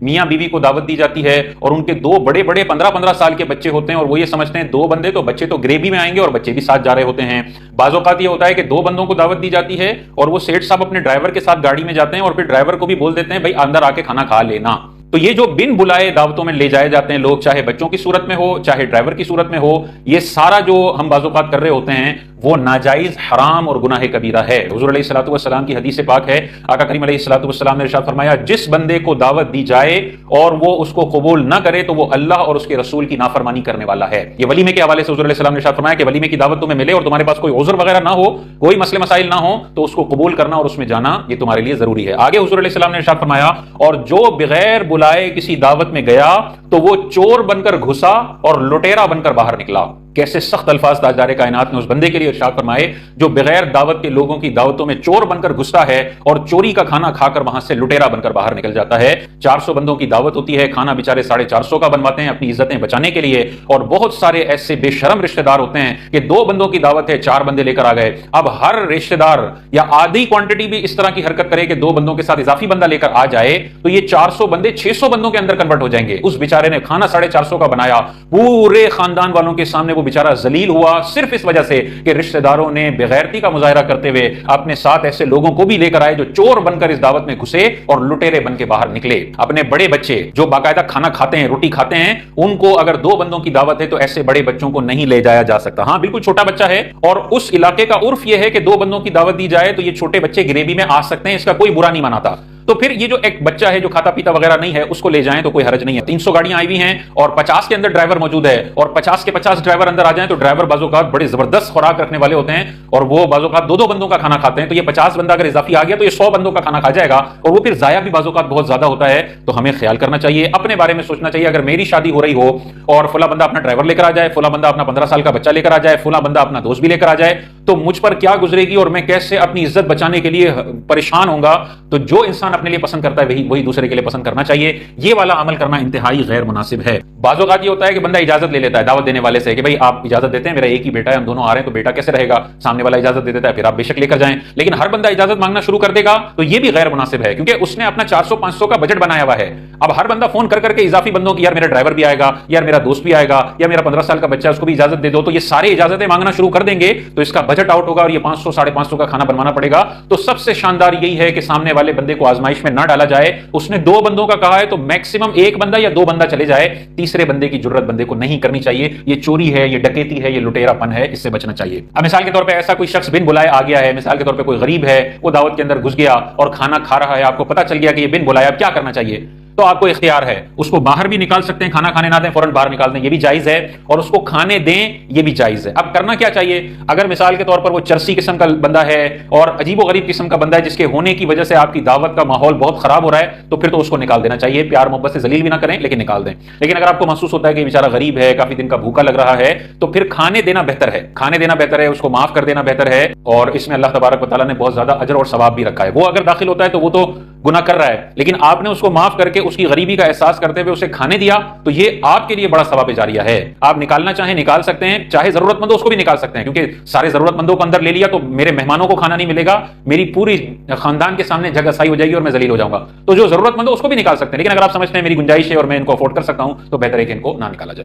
میاں बीवी को दावत दी जाती है और उनके दो बड़े बड़े 15-15 साल के बच्चे होते हैं और वो ये समझते हैं दो बंदे तो बच्चे तो ग्रेवी में आएंगे और बच्चे भी साथ जा रहे होते हैं। बाज़ औक़ात ये होता है कि दो बंदों को दावत दी जाती है और वो सेठ साहब अपने ड्राइवर के साथ गाड़ी में जाते हैं और फिर ड्राइवर को भी बोल देते हैं भाई अंदर आके खाना खा लेना। तो ये जो बिन बुलाए दावतों में ले जाए जाते हैं लोग, चाहे बच्चों की सूरत में हो चाहे ड्राइवर की सूरत में हो, ये सारा जो हम बाज़ औक़ात कर रहे होते हैं वो नाजायज, हराम और गुनाह कबीरा है। हुज़ूर अलैहिस्सलातु वस्सलाम की हदीस पाक है, आका करीम अलैहिस्सलातु वस्सलाम ने इरशाद फरमाया जिस बंदे को दावत दी जाए और वो उसको कबूल ना करे तो वो अल्लाह और उसके रसूल की नाफरमानी करने वाला है। ये वलीमे के हवाले से हुज़ूर अलैहिस्सलाम ने इरशाद फरमाया कि वलीमे की दावत तुम्हें मिले और तुम्हारे पास कोई उज़्र वगैरह ना हो, कोई मसले मसाइल ना हो, तो उसको कबूल करना और उसमें जाना ये तुम्हारे लिए जरूरी है। आगे हुज़ूर अलैहिस्सलाम ने इरशाद फरमाया और जो बगैर बुलाए किसी दावत में गया तो वो चोर बनकर घुसा और लुटेरा बनकर बाहर निकला। कैसे सख्त अल्फाज ताजदारे कायनात ने उस बंदे के लिए इरशाद फरमाए जो बगैर दावत के लोगों की दावतों में चोर बनकर घुसता है और चोरी का खाना खाकर वहां से लुटेरा बनकर बाहर निकल जाता है। 400 बंदों की दावत होती है, खाना बेचारे 450 का बनवाते हैं अपनी इज्जतें बचाने के लिए, और बहुत सारे ऐसे बेशरम रिश्तेदार होते हैं कि 2 बंदों की दावत है 4 बंदे लेकर आ गए। अब हर रिश्तेदार या आधी क्वांटिटी भी इस तरह की हरकत करे कि 2 बंदों के साथ इजाफी बंदा लेकर आ जाए तो ये 400 बंदे 600 बंदों के अंदर कन्वर्ट हो जाएंगे। उस बेचारे ने खाना 450 का बनाया, पूरे खानदान वालों के सामने वो बेचारा जलील हुआ सिर्फ इस वजह से कि रिश्तेदारों ने बेगैरती का मुजाहरा करते हुए अपने साथ ऐसे लोगों को भी लेकर आए जो चोर बनकर इस दावत में घुसे और लुटेरे बन के बाहर निकले। अपने बड़े बच्चे जो बाकायदा खाना खाते हैं, रोटी खाते हैं, उनको अगर 2 बंदों की दावत है तो ऐसे बड़े बच्चों को नहीं ले जाया जा सकता। हाँ, बिल्कुल छोटा बच्चा है और उस इलाके का उर्फ यह है कि 2 बंदों की दावत दी जाए तो ये छोटे बच्चे ग्रेवी में आ सकते हैं, इसका कोई बुरा नहीं मनाता। तो फिर ये जो एक बच्चा है जो खाता पीता वगैरह नहीं है उसको ले जाएं तो कोई हरज नहीं है। 300 गाड़ियां आई हुई हैं और 50 के अंदर ड्राइवर मौजूद है और 50 के 50 ड्राइवर अंदर आ जाएं तो ड्राइवर बाज़-औक़ात बड़े जबरदस्त खुराक रखने वाले होते हैं और वो बाज़-औक़ात 2-2 बंदों का खाना खाते हैं। तो ये 50 बंदा अगर इजाफी आ गया तो ये 100 बंदों का खाना खा जाएगा और वो फिर जाया भी बाज़-औक़ात बहुत ज्यादा होता है। तो हमें ख्याल करना चाहिए, अपने बारे में सोचना चाहिए। अगर मेरी शादी हो रही हो और फला बंदा अपना ड्राइवर लेकर आ जाए, फला बंदा अपना 15 साल का बच्चा लेकर आ जाए, फला बंदा अपना दोस्त भी लेकर आ जाए, तो मुझ पर क्या गुजरेगी और मैं कैसे अपनी इज्जत बचाने के लिए परेशान होऊंगा। तो जो इंसान अपने लिए पसंद करता है वही दूसरे के लिए पसंद करना चाहिए। ये वाला अमल करना इंतहाई गैर मुनासिब है। बाज़ औक़ात ये होता है कि बंदा इजाजत ले लेता है दावत देने वाले से कि भाई आप इजाजत देते हैं, मेरा एक ही बेटा है, हम दोनों आ रहे हैं, तो बेटा कैसे रहेगा, सामने वाला इजाजत दे देता है, फिर आप बेशक लेकर जाएं। लेकिन हर बंदा इजाजत मांगना शुरू कर देगा तो ये भी गैर मुनासिब है क्योंकि उसने अपना 400-500 का बजट बनाया हुआ है। अब हर बंदा फोन कर करके इजाफी बंदों की यार मेरा ड्राइवर भी आएगा, यार मेरा दोस्त भी आएगा, या मेरा 15 साल का बच्चा है उसको भी इजाजत दे दो, तो ये सारे इजाजतें मांगना शुरू कर देंगे तो इसका बजट आउट होगा और ये 500-550 का खाना बनवाना पड़ेगा। तो सबसे शानदार यही है कि सामने वाले बंदे को आजमाइश में ना डाला जाए। उसने 2 बंदों का कहा है तो मैक्सिमम 1 बंदा या 2 बंदा चले जाए, तीसरे बंदे की जुर्रत बंदे को नहीं करनी चाहिए। ये चोरी है, ये डकैती है, ये लुटेरापन है, इससे बचना चाहिए। अब मिसाल के तौर पे ऐसा कोई शख्स बिन बुलाए आ गया है, मिसाल के तौर पे कोई गरीब है, वो दावत के अंदर घुस गया और खाना खा रहा है, आपको पता चल गया कि ये बिन बुलाया, अब क्या करना चाहिए? तो आपको इख्तियार है, उसको बाहर भी निकाल सकते हैं, खाना खाने ना दें फौरन बाहर निकाल दें, ये भी जायज है, और उसको खाने दें, ये भी जायज है। अब करना क्या चाहिए? अगर मिसाल के तौर पर वो चरसी किस्म का बंदा है और अजीबो गरीब किस्म का बंदा है जिसके होने की वजह से आपकी दावत का माहौल बहुत खराब हो रहा है, तो फिर तो उसको निकाल देना चाहिए। प्यार मोहब्बत से जलील भी ना करें लेकिन निकाल दें। लेकिन अगर आपको महसूस होता है कि बेचारा गरीब है, काफी दिन का भूखा लग रहा है, तो फिर खाने देना बेहतर है, खाने देना बेहतर है, उसको माफ कर देना बेहतर है। और इसमें अल्लाह तबारक व तआला ने बहुत ज्यादा अजर और सवाब भी रखा है। वो अगर दाखिल होता है तो वो तो गुनाह कर रहा है, लेकिन आपने उसको माफ करके उसकी गरीबी का एहसास करते हुए उसे खाने दिया तो ये आपके लिए बड़ा सवाब जारिया है। आप निकालना चाहें निकाल सकते हैं, चाहे जरूरतमंद हो उसको भी निकाल सकते हैं, क्योंकि सारे जरूरतमंदों को अंदर ले लिया तो मेरे मेहमानों को खाना नहीं मिलेगा, मेरी पूरी खानदान के सामने जगहसाई हो जाएगी और मैं जलील हो जाऊंगा। तो जो जरूरतमंद हो उसको भी निकाल सकते हैं, लेकिन अगर आप समझते हैं मेरी गुंजाइश है और मैं इनको अफोर्ड कर सकता हूं तो बेहतर है कि इनको ना निकाला जाए।